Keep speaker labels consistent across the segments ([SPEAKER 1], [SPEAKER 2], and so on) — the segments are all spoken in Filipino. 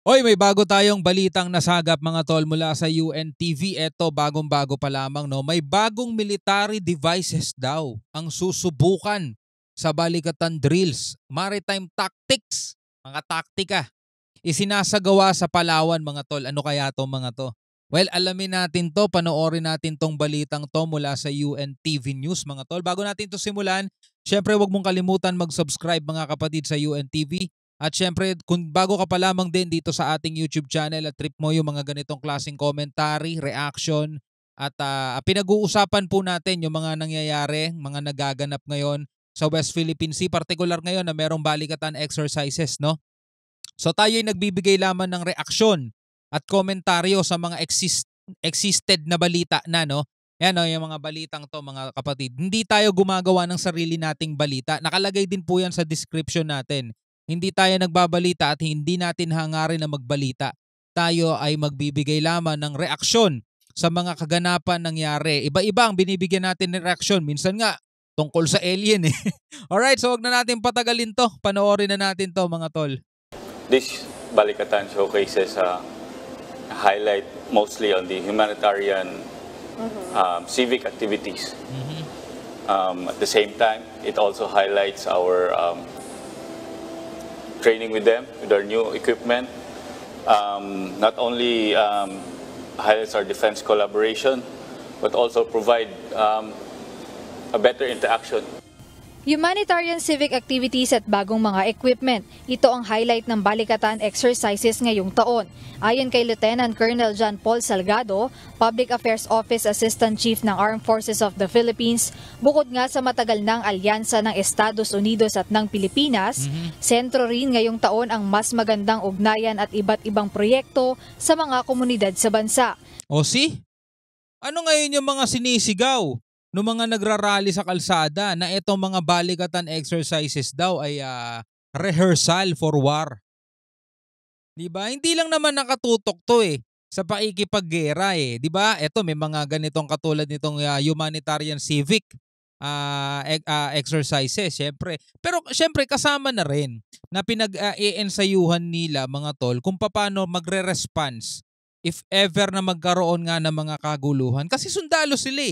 [SPEAKER 1] Hoy, may bago tayong balitang nasagap mga tol mula sa UNTV. Eto, bagong-bago pa lamang, no. May bagong military devices daw ang susubukan sa balikatan drills, maritime tactics, mga taktika. Isinasagawa sa Palawan mga tol. Ano kaya 'to mga 'to? Well, alamin natin 'to, panoorin natin 'tong balitang 'to mula sa UNTV News mga tol. Bago natin 'to simulan, syempre 'wag mong kalimutan mag-subscribe mga kapatid sa UNTV. At syempre, kung bago ka pa lamang din dito sa ating YouTube channel at trip mo yung mga ganitong klaseng commentary, reaction, at pinag-uusapan po natin yung mga nangyayari, mga nagaganap ngayon sa West Philippine Sea, particular ngayon na merong balikatan exercises, no? So tayo ay nagbibigay lamang ng reaksyon at komentaryo sa mga existed na balita na, no? Yan, no, yung mga balitang to mga kapatid. Hindi tayo gumagawa ng sarili nating balita. Nakalagay din po yan sa description natin. Hindi tayo nagbabalita at hindi natin hangarin na magbalita. Tayo ay magbibigay lamang ng reaksyon sa mga kaganapan nangyari. Iba-iba ang binibigyan natin ng reaksyon. Minsan nga, tungkol sa alien eh. Alright, so wag na natin patagalin to. Panoorin na natin to mga tol.
[SPEAKER 2] This Balikatan showcases highlight mostly on the humanitarian civic activities. At the same time, it also highlights our training with them, with our new equipment. Not only highlights our defense collaboration, but also provide a better interaction.
[SPEAKER 3] Humanitarian civic activities at bagong mga equipment. Ito ang highlight ng balikatan exercises ngayong taon. Ayon kay Lieutenant Colonel John Paul Salgado, Public Affairs Office Assistant Chief ng Armed Forces of the Philippines, bukod nga sa matagal ng alyansa ng Estados Unidos at ng Pilipinas, sentro rin ngayong taon ang mas magandang ugnayan at iba't ibang proyekto sa mga komunidad sa bansa.
[SPEAKER 1] O si? Ano ngayon yung mga sinisigaw ng mga nagrarally sa kalsada na itong mga balikatan exercises daw ay rehearsal for war? Diba? Hindi lang naman nakatutok to sa pakikipaggera Diba? Ito may mga ganitong katulad nitong humanitarian civic exercises, syempre. Pero syempre kasama na rin na pinag-iensayuhan nila mga tol kung paano magre-response if ever na magkaroon nga ng mga kaguluhan. Kasi sundalo sila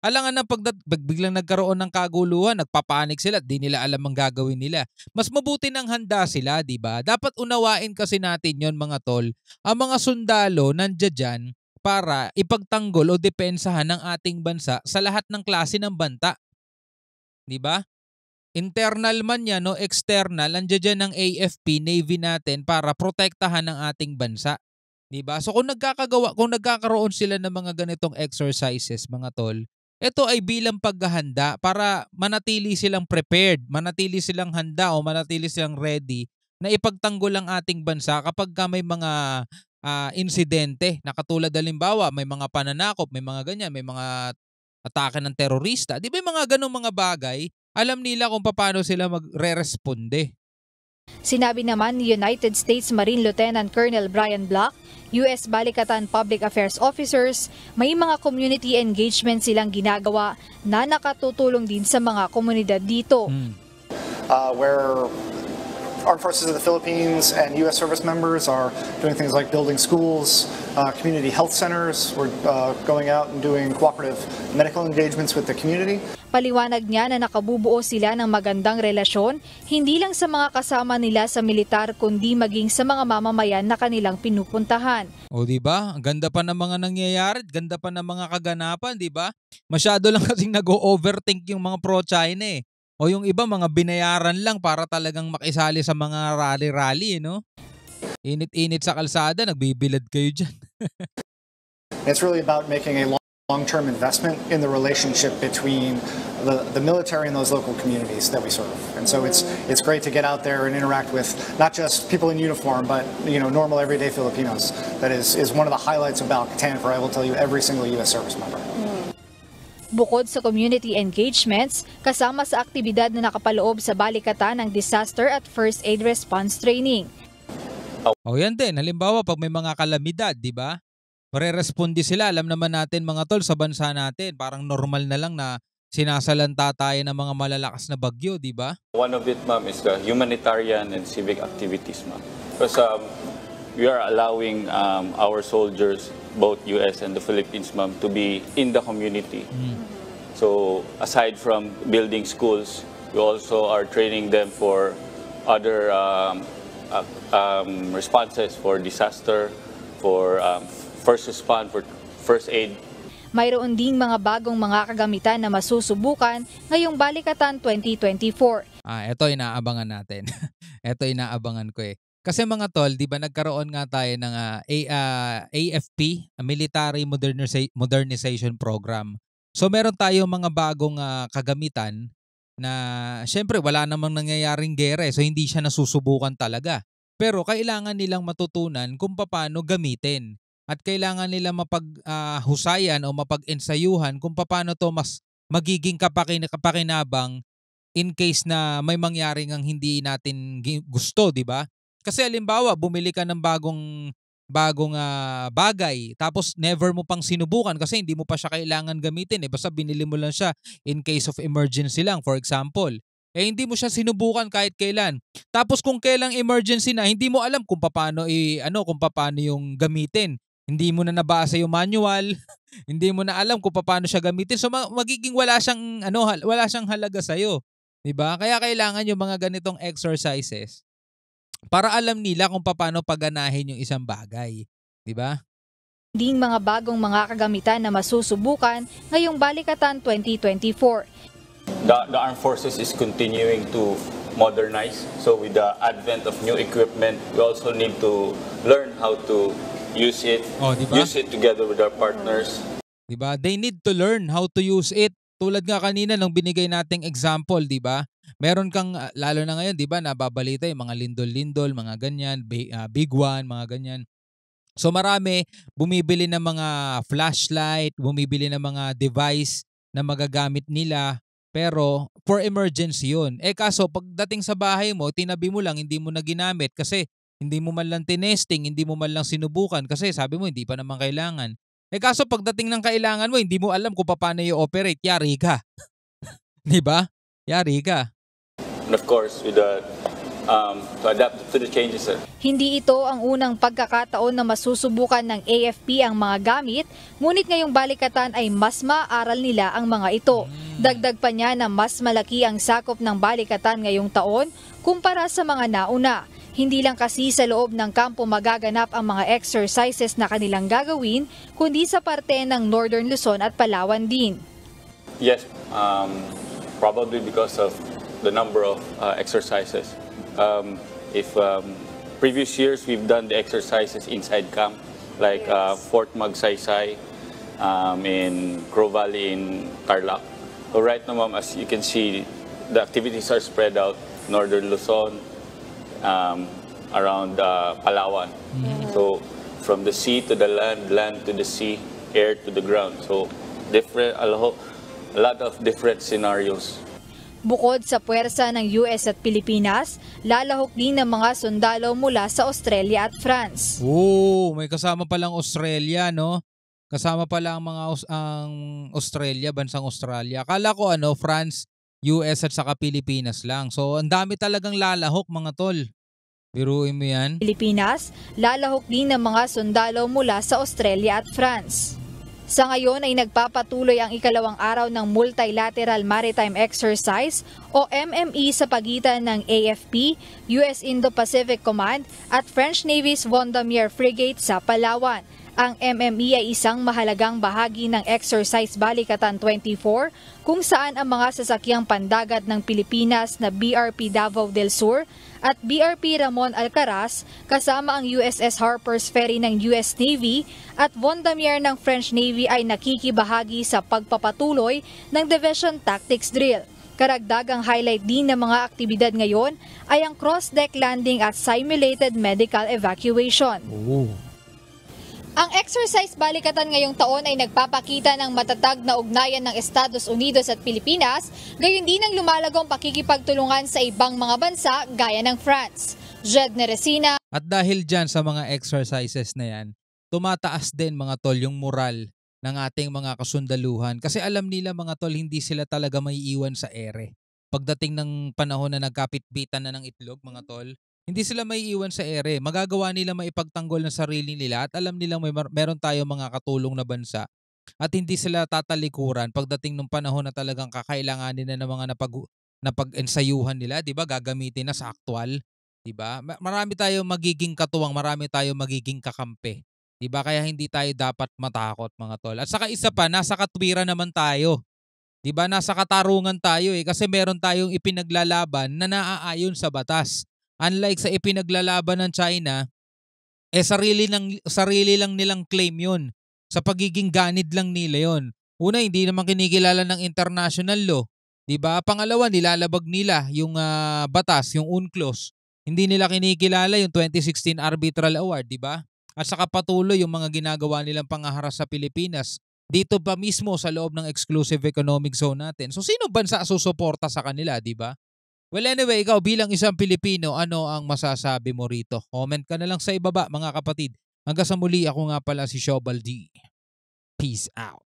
[SPEAKER 1] Alangan na pag biglang nagkaroon ng kaguluhan, nagpapanik sila, di nila alam ang gagawin nila. Mas mabuti nang handa sila, di ba? Dapat unawain kasi natin yon mga tol. Ang mga sundalo nandiyan dyan para ipagtanggol o depensahan ng ating bansa sa lahat ng klase ng banta. Di ba? Internal man yan o external, nandiyan dyan ng AFP, Navy natin para protektahan ng ating bansa. Diba? So kung nagkakaroon sila ng mga ganitong exercises mga tol, ito ay bilang paghahanda para manatili silang prepared, manatili silang handa o manatili silang ready na ipagtanggol ang ating bansa kapag may mga insidente na katulad halimbawa may mga pananakop, may mga ganyan, may mga atake ng terorista. Di ba yung mga ganong mga bagay, alam nila kung paano sila magre-responde.
[SPEAKER 3] Sinabi naman ni United States Marine Lieutenant Colonel Brian Black, US Balikatan Public Affairs Officers, may mga community engagement silang ginagawa na nakatutulong din sa mga komunidad dito.
[SPEAKER 4] Where Armed Forces of the Philippines and U.S. service members are doing things like building schools, community health centers. We're going out and doing cooperative medical engagements with the community.
[SPEAKER 3] Paliwanag niya na nakabubuo sila ng magandang relasyon, hindi lang sa mga kasama nila sa militar kundi maging sa mga mamamayan na kanilang pinupuntahan.
[SPEAKER 1] O di ba? Ang ganda pa ng mga nangyayari, ganda pa ng mga kaganapan, di ba? Masyado lang kasing nag-overthink yung mga pro-China O yung iba mga binayaran lang para talagang makisali sa mga rally-rally, no? Init-init sa kalsada, nagbibilad kayo dyan.
[SPEAKER 4] It's really about making a long-term investment in the relationship between the military and those local communities that we serve. And so it's great to get out there and interact with not just people in uniform, but normal everyday Filipinos. That is one of the highlights about Balikatan, for I will tell you every single U.S. service member.
[SPEAKER 3] Bukod sa community engagements, kasama sa aktibidad na nakapaloob sa balikatan ng disaster at first aid response training.
[SPEAKER 1] O yan din, halimbawa pag may mga kalamidad, di ba? Mareresponde sila, alam naman natin mga tol sa bansa natin, parang normal na lang na sinasalanta tayo ng mga malalakas na bagyo, di ba?
[SPEAKER 2] One of it, ma'am, is the humanitarian and civic activities, ma'am. Because we are allowing our soldiers, both US and the Philippines, ma'am, to be in the community. So aside from building schools, we also are training them for other responses for disaster, for first response, for first aid.
[SPEAKER 3] Mayroon ding mga bagong mga kagamitan na masusubukan ngayong Balikatan 2024.
[SPEAKER 1] Ito inaabangan natin. Ito inaabangan ko eh. Kasi mga tol, di ba nagkaroon nga tayo ng AFP, Military Modernization Program. So meron tayong mga bagong kagamitan na syempre wala namang nangyayaring gera so hindi siya nasusubukan talaga. Pero kailangan nilang matutunan kung paano gamitin. At kailangan nila mapaghusayan o mapag-ensayuhan kung paano to mas magiging kapakinabang in case na may mangyari ngang hindi natin gusto, di ba? Kasi halimbawa, bumili ka ng bagong bagay tapos never mo pang sinubukan kasi hindi mo pa siya kailangan gamitin eh. Basta binili mo lang siya in case of emergency lang, for example. Hindi mo siya sinubukan kahit kailan. Tapos kung kailang emergency na, hindi mo alam kung paano kung paano yung gamitin. Hindi mo na nabasa yung manual, hindi mo na alam kung paano siya gamitin. So magiging wala siyang halaga sa iyo, 'di ba? Kaya kailangan yung mga ganitong exercises para alam nila kung paano paganahin yung isang bagay, 'di ba?
[SPEAKER 3] Ding mga bagong mga kagamitan na masusubukan ngayong Balikatan 2024.
[SPEAKER 2] The armed forces is continuing to modernize. So with the advent of new equipment, we also need to learn how to use it,
[SPEAKER 1] diba?
[SPEAKER 2] Use it together with our partners.
[SPEAKER 1] Diba? They need to learn how to use it. Tulad nga kanina nung binigay nating example, diba? Meron kang, lalo na ngayon, diba, nababalita yung mga lindol-lindol, mga ganyan, big one, mga ganyan. So marami, bumibili ng mga flashlight, bumibili ng mga device na magagamit nila, pero for emergency yun. Kaso pagdating sa bahay mo, tinabi mo lang, hindi mo na ginamit kasi hindi mo man lang tinesting, hindi mo man lang sinubukan kasi sabi mo hindi pa naman kailangan. Kaso pagdating ng kailangan mo, hindi mo alam kung paano i-operate, yari ka. Diba? Yari ka.
[SPEAKER 2] And of course, with the to adapt to the changes.
[SPEAKER 3] Hindi ito ang unang pagkakataon na masusubukan ng AFP ang mga gamit, ngunit ngayong Balikatan ay mas maaral nila ang mga ito. Dagdag pa niya na mas malaki ang sakop ng Balikatan ngayong taon kumpara sa mga nauna. Hindi lang kasi sa loob ng kampo magaganap ang mga exercises na kanilang gagawin, kundi sa parte ng Northern Luzon at Palawan din.
[SPEAKER 2] Yes, probably because of the number of exercises. If previous years we've done the exercises inside camp, like Fort Magsaysay in Crow Valley in Tarlac. So right now, ma'am, as you can see, the activities are spread out, Northern Luzon, around Palawan. So from the sea to the land, land to the sea, air to the ground. So a lot of different scenarios.
[SPEAKER 3] Bukod sa puwersa ng US at Pilipinas, lalahok din ng mga sundalo mula sa Australia at France.
[SPEAKER 1] May kasama palang Australia, no? Kasama pala ang Australia, bansang Australia. Akala ko France, US at saka Pilipinas lang. So ang dami talagang lalahok, mga tol. Biruin mo yan.
[SPEAKER 3] Pilipinas, lalahok din ng mga sundalo mula sa Australia at France. Sa ngayon ay nagpapatuloy ang ikalawang araw ng Multilateral Maritime Exercise o MME sa pagitan ng AFP, US Indo-Pacific Command at French Navy's Vendôme Frigate sa Palawan. Ang MME ay isang mahalagang bahagi ng Exercise Balikatan 24 kung saan ang mga sasakyang pandagat ng Pilipinas na BRP Davao del Sur at BRP Ramon Alcaraz kasama ang USS Harper's Ferry ng US Navy at Vendôme ng French Navy ay nakikibahagi sa pagpapatuloy ng Division Tactics Drill. Karagdagang highlight din ng mga aktibidad ngayon ay ang cross-deck landing at simulated medical evacuation. Ang Exercise Balikatan ngayong taon ay nagpapakita ng matatag na ugnayan ng Estados Unidos at Pilipinas, gayon din ang lumalagong pakikipagtulungan sa ibang mga bansa gaya ng France. Jed Neresina.
[SPEAKER 1] At dahil dyan sa mga exercises na yan, tumataas din mga tol yung moral ng ating mga kasundaluhan. Kasi alam nila mga tol, hindi sila talaga may iwan sa ere. Pagdating ng panahon na nagkapit-bitan na ng itlog mga tol, Hindi sila maiiwan sa ere. Magagawa nila maipagtanggol ng sarili nila at alam nilang meron tayong mga katulong na bansa at hindi sila tatalikuran pagdating ng panahon na talagang kakailanganin na ng mga napag-ensayuhan nila, 'di ba? Gagamitin na sa aktual, 'di ba? Marami tayong magiging katuwang, marami tayong magiging kakampi, 'di ba? Kaya hindi tayo dapat matakot, mga tol. At saka isa pa, nasa katwiran naman tayo. 'Di ba? Nasa katarungan tayo kasi meron tayong ipinaglalaban na naaayon sa batas. Unlike sa ipinaglalaban ng China, sarili lang nilang claim 'yon. Sa pagiging ganid lang nila 'yon. Una, hindi naman kinikilala ng international law, 'di ba? Pangalawa, nilalabag nila yung batas, yung UNCLOS. Hindi nila kinikilala yung 2016 Arbitral Award, 'di ba? At saka patuloy yung mga ginagawa nilang pangaharas sa Pilipinas dito pa mismo sa loob ng exclusive economic zone natin. So sino bansa susuporta sa kanila, 'di ba? Well, anyway, ikaw bilang isang Pilipino, ano ang masasabi mo rito? Comment ka na lang sa ibaba, mga kapatid. Hanggang sa muli, ako nga pala si Shobal D. Peace out.